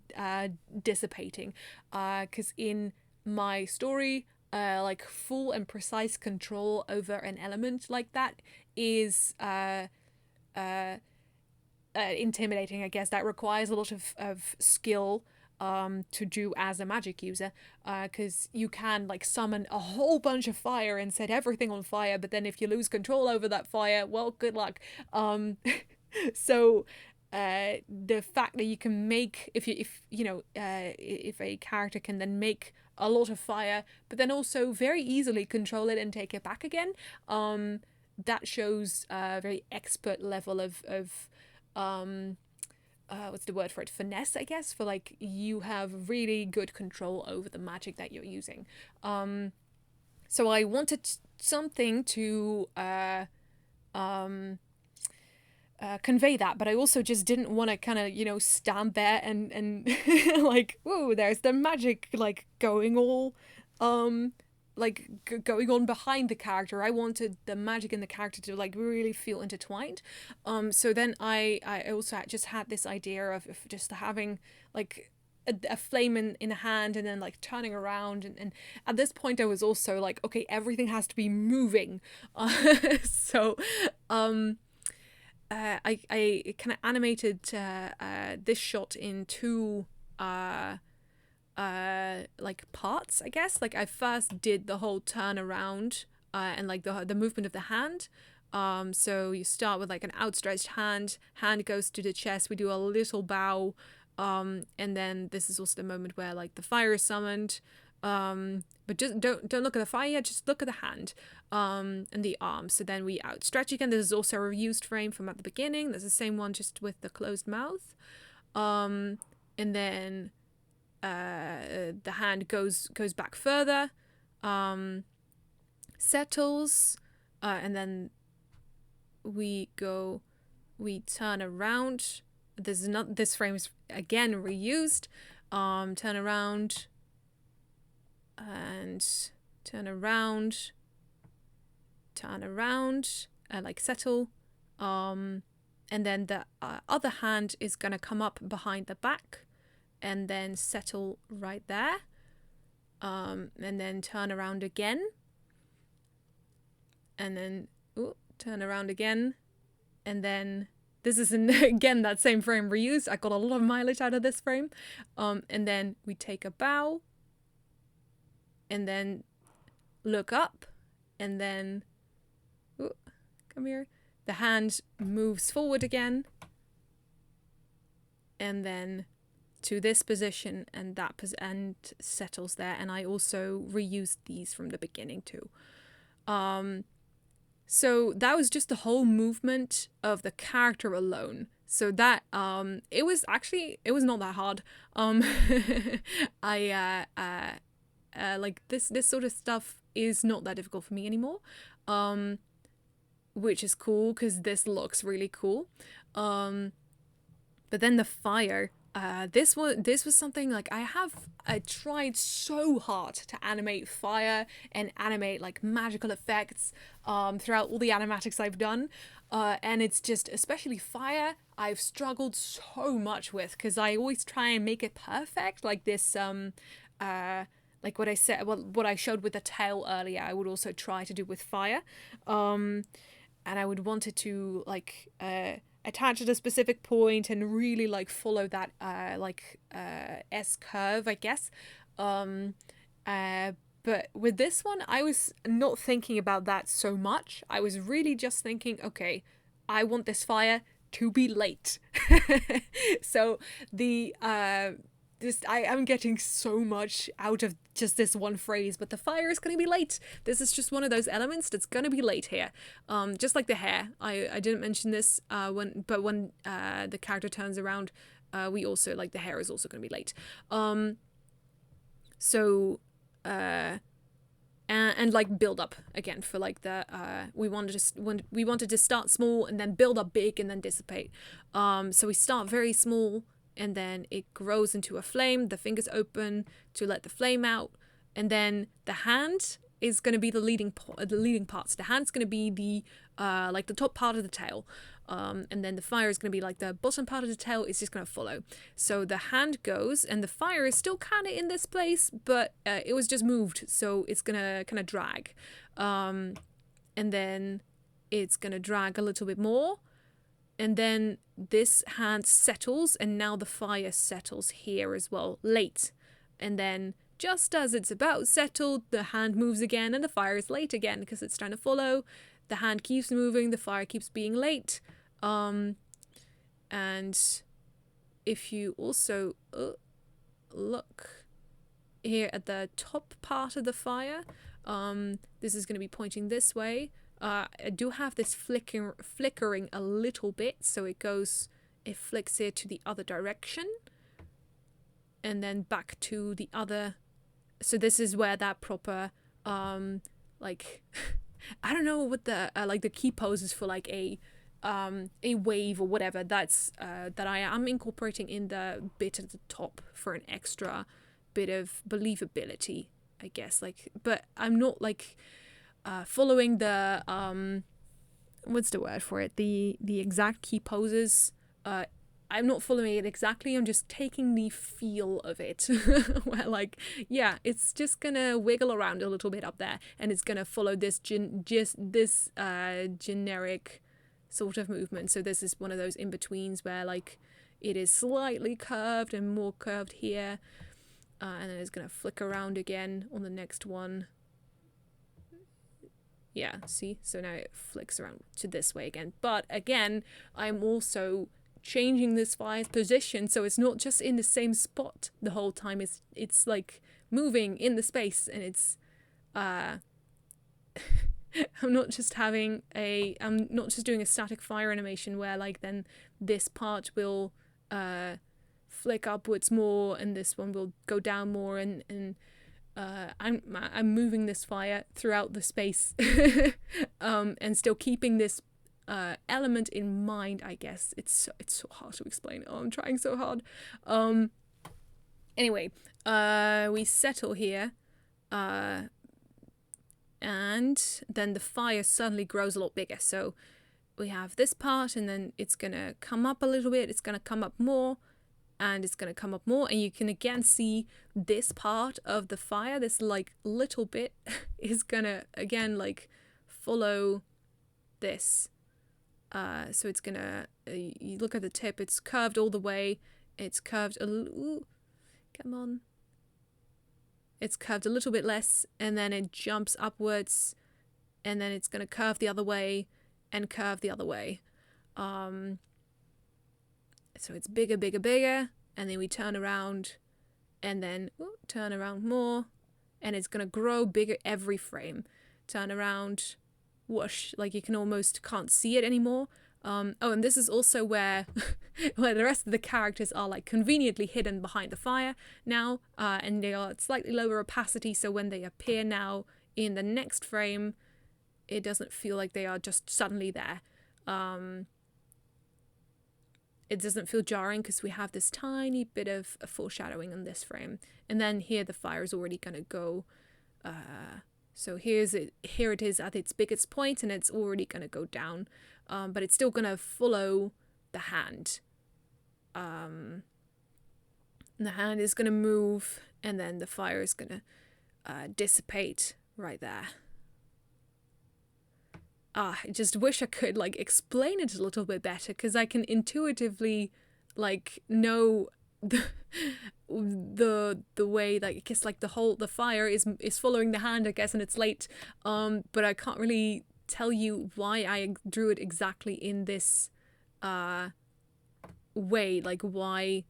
dissipating, because in my story like full and precise control over an element like that is intimidating, I guess. That requires a lot of skill to do as a magic user, because you can like summon a whole bunch of fire and set everything on fire, but then if you lose control over that fire, well, good luck. So the fact that you can make, if a character can then make a lot of fire, but then also very easily control it and take it back again, that shows a very expert level of what's the word for it? Finesse, I guess, for like you have really good control over the magic that you're using. So I wanted something to convey that, but I also just didn't want to kind of, stand there and like, whoa, there's the magic like going all like going on behind the character. I wanted the magic in the character to like really feel intertwined. So then I also just had this idea of just having like a flame in a hand and then like turning around, and at this point I was also like, okay, everything has to be moving. So I kind of animated this shot in two like parts, I guess. Like I first did the whole turn around and like the movement of the hand. So you start with like an outstretched hand goes to the chest, we do a little bow, and then this is also the moment where like the fire is summoned. But just don't look at the fire yet, just look at the hand and the arm. So then we outstretch again. This is also a reused frame from at the beginning. That's the same one, just with the closed mouth. And then the hand goes back further, settles, and then we turn around. This frame is again reused. Turn around and turn around, like settle, and then the other hand is gonna come up behind the back and then settle right there, and then turn around again, and then turn around again, and then this is again that same frame reused. I got a lot of mileage out of this frame. And then we take a bow, and then look up, and then come here. The hand moves forward again, and then to this position and that and settles there. And I also reused these from the beginning too. So that was just the whole movement of the character alone. So that it was not that hard. I like this sort of stuff is not that difficult for me anymore, which is cool because this looks really cool. But then the fire, this was something like I tried so hard to animate fire and animate like magical effects throughout all the animatics I've done, and it's just, especially fire, I've struggled so much with, because I always try and make it perfect, like this like what I said, what I showed with the tail earlier, I would also try to do with fire, and I would want it to like attach at a specific point and really like follow that S curve, I guess. But with this one, I was not thinking about that so much. I was really just thinking, okay, I want this fire to be late. So the I'm getting so much out of just this one phrase, but the fire is going to be late. This is just one of those elements that's going to be late here. Just like the hair. I didn't mention this when the character turns around, we also, like, the hair is also going to be late. And like build up again for like the we wanted to start small and then build up big and then dissipate. So we start very small, and then it grows into a flame. The fingers open to let the flame out, and then the hand is going to be the leading parts. The hand's going to be the like the top part of the tail, and then the fire is going to be like the bottom part of the tail. Is just going to follow. So the hand goes, and the fire is still kind of in this place, but it was just moved, so it's going to kind of drag, and then it's going to drag a little bit more. And then this hand settles, and now the fire settles here as well, late. And then just as it's about settled, the hand moves again, and the fire is late again because it's trying to follow. The hand keeps moving, the fire keeps being late. And if you also look here at the top part of the fire, this is going to be pointing this way. I do have this flickering a little bit, so it flicks here to the other direction, and then back to the other. So this is where that proper, like, I don't know what the like the key pose is for, like a wave or whatever. That's that I am incorporating in the bit at the top for an extra bit of believability I guess, like, but I'm not like following the what's the word for it, the exact key poses. I'm not following it exactly, I'm just taking the feel of it. Where like, yeah, it's just gonna wiggle around a little bit up there, and it's gonna follow this generic sort of movement. So this is one of those in-betweens where like it is slightly curved and more curved here, and then it's gonna flick around again on the next one. Yeah, see? So now it flicks around to this way again. But again, I'm also changing this fire's position, so it's not just in the same spot the whole time. It's like moving in the space, and it's I'm not just doing a static fire animation where like then this part will flick upwards more and this one will go down more, and I'm moving this fire throughout the space, and still keeping this element in mind, I guess. It's so hard to explain. Oh, I'm trying so hard. Anyway, we settle here, and then the fire suddenly grows a lot bigger. So we have this part, and then it's gonna come up a little bit, it's gonna come up more, and it's gonna come up more, and you can again see this part of the fire, this like little bit is gonna again like follow this. So it's gonna, you look at the tip, it's curved all the way, it's curved a little, come on, it's curved a little bit less, and then it jumps upwards, and then it's gonna curve the other way, and curve the other way. So it's bigger, bigger, bigger, and then we turn around, and then turn around more, and it's gonna grow bigger every frame. Turn around, whoosh, like you can almost can't see it anymore. Oh, and this is also where where the rest of the characters are like conveniently hidden behind the fire now, and they are at slightly lower opacity, so when they appear now in the next frame, it doesn't feel like they are just suddenly there. It doesn't feel jarring because we have this tiny bit of a foreshadowing in this frame, and then here the fire is already gonna go. So here it is at its biggest point, and it's already gonna go down, but it's still gonna follow the hand. And the hand is gonna move, and then the fire is gonna dissipate right there. I just wish I could like explain it a little bit better, because I can intuitively like know the way, like I guess like the fire is following the hand, I guess, and it's late, but I can't really tell you why I drew it exactly in this way, like why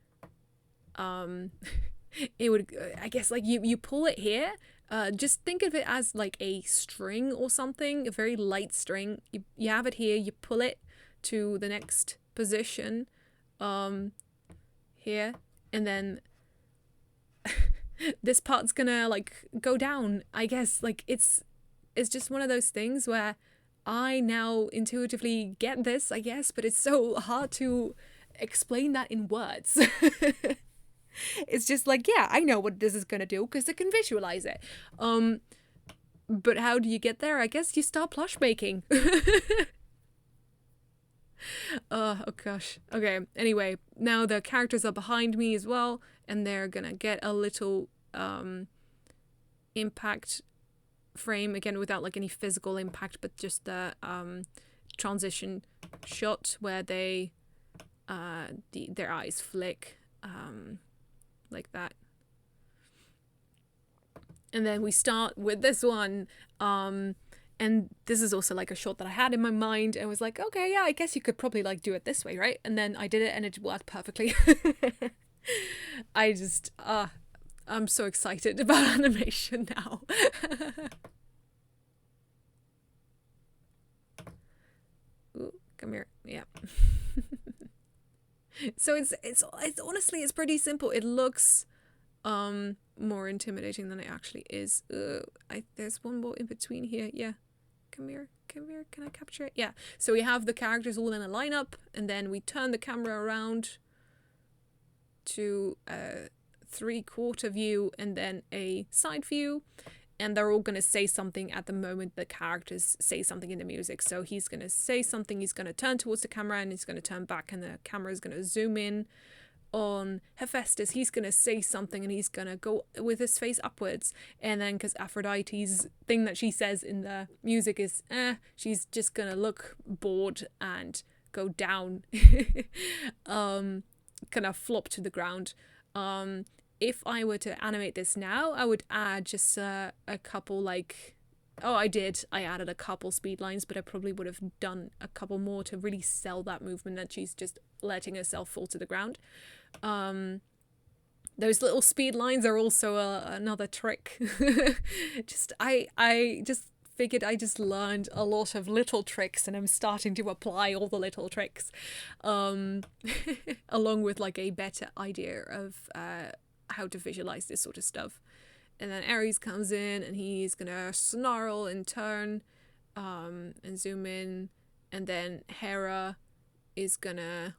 it would, I guess like you pull it here. Just think of it as like a string or something, a very light string. You have it here, you pull it to the next position here, and then this part's gonna like go down, I guess. Like it's just one of those things where I now intuitively get this, I guess, but it's so hard to explain that in words. It's just like, yeah, I know what this is gonna do because I can visualize it. But how do you get there? I guess you start plush making. Oh gosh. Okay, anyway, now the characters are behind me as well, and they're gonna get a little impact frame, again without like any physical impact, but just the transition shot where they their eyes flick like that. And then we start with this one, and this is also like a shot that I had in my mind and was like, okay, yeah, I guess you could probably like do it this way, right? And then I did it and it worked perfectly. I just I'm so excited about animation now. Ooh, come here. Yeah. So it's honestly, it's pretty simple. It looks more intimidating than it actually is. There's one more in between here. Yeah, come here, can I capture it? Yeah, so we have the characters all in a lineup, and then we turn the camera around to 3/4 view and then a side view. And they're all going to say something at the moment the characters say something in the music. So he's going to say something, he's going to turn towards the camera, and he's going to turn back, and the camera is going to zoom in on Hephaestus. He's going to say something, and he's going to go with his face upwards. And then, because Aphrodite's thing that she says in the music is, she's just going to look bored and go down, kind of flop to the ground. If I were to animate this now, I would add just a couple, like, I added a couple speed lines, but I probably would have done a couple more to really sell that movement that she's just letting herself fall to the ground. Those little speed lines are also another trick. I just figured I just learned a lot of little tricks, and I'm starting to apply all the little tricks, along with like a better idea of how to visualize this sort of stuff. And then Ares comes in, and he's gonna snarl and turn, and zoom in, and then Hera is gonna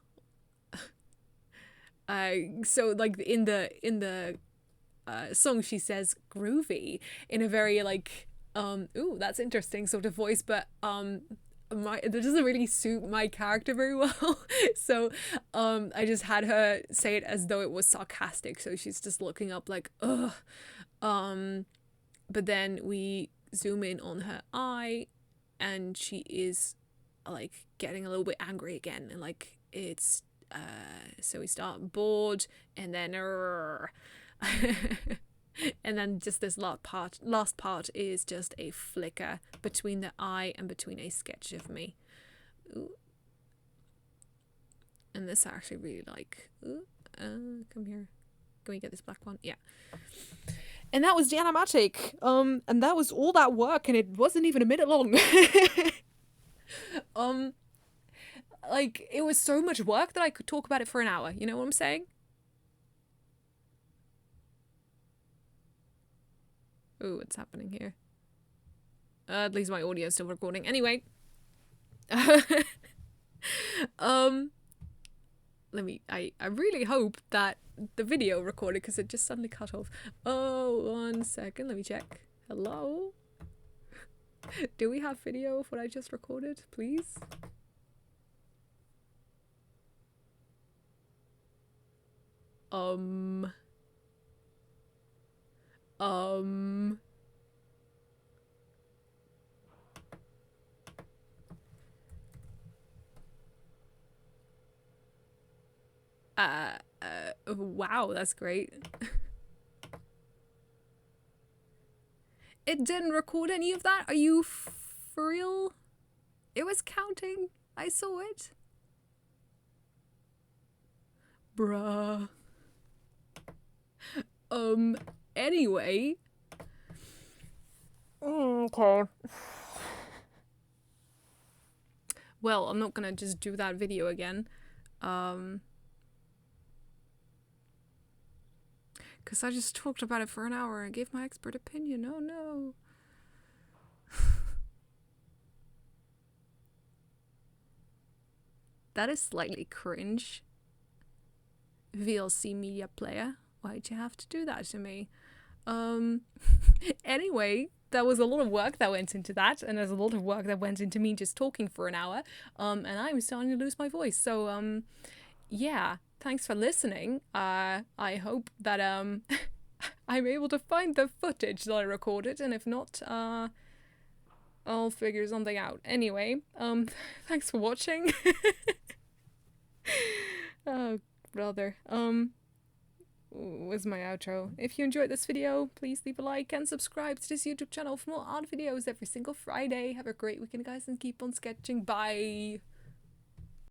so like in the song she says groovy in a very like ooh, that's interesting sort of voice, but that doesn't really suit my character very well. So I just had her say it as though it was sarcastic, so she's just looking up like ugh. But then we zoom in on her eye, and she is like getting a little bit angry again, and like it's so we start bored, and then and then just this last part is just a flicker between the eye and between a sketch of me. Ooh. And this I actually really like. Ooh, come here. Can we get this black one? Yeah. And that was the animatic. And that was all that work, and it wasn't even a minute long. Like, it was so much work that I could talk about it for an hour. You know what I'm saying? Ooh, what's happening here? At least my audio is still recording. Anyway. I really hope that the video recorded, because it just suddenly cut off. Oh, 1 second. Let me check. Hello? Do we have video of what I just recorded, please? Wow, that's great. It didn't record any of that? Are you for real? It was counting. I saw it. Bruh. Anyway. Okay. Well, I'm not gonna just do that video again. Because I just talked about it for an hour and gave my expert opinion. Oh no. That is slightly cringe. VLC media player. Why'd you have to do that to me? Anyway, there was a lot of work that went into that, and there's a lot of work that went into me just talking for an hour, and I'm starting to lose my voice. So, yeah, thanks for listening. I hope that, I'm able to find the footage that I recorded, and if not, I'll figure something out. Anyway, thanks for watching. Oh, brother. Was my outro. If you enjoyed this video, please leave a like and subscribe to this YouTube channel for more art videos every single Friday. Have a great weekend, guys, and keep on sketching. Bye!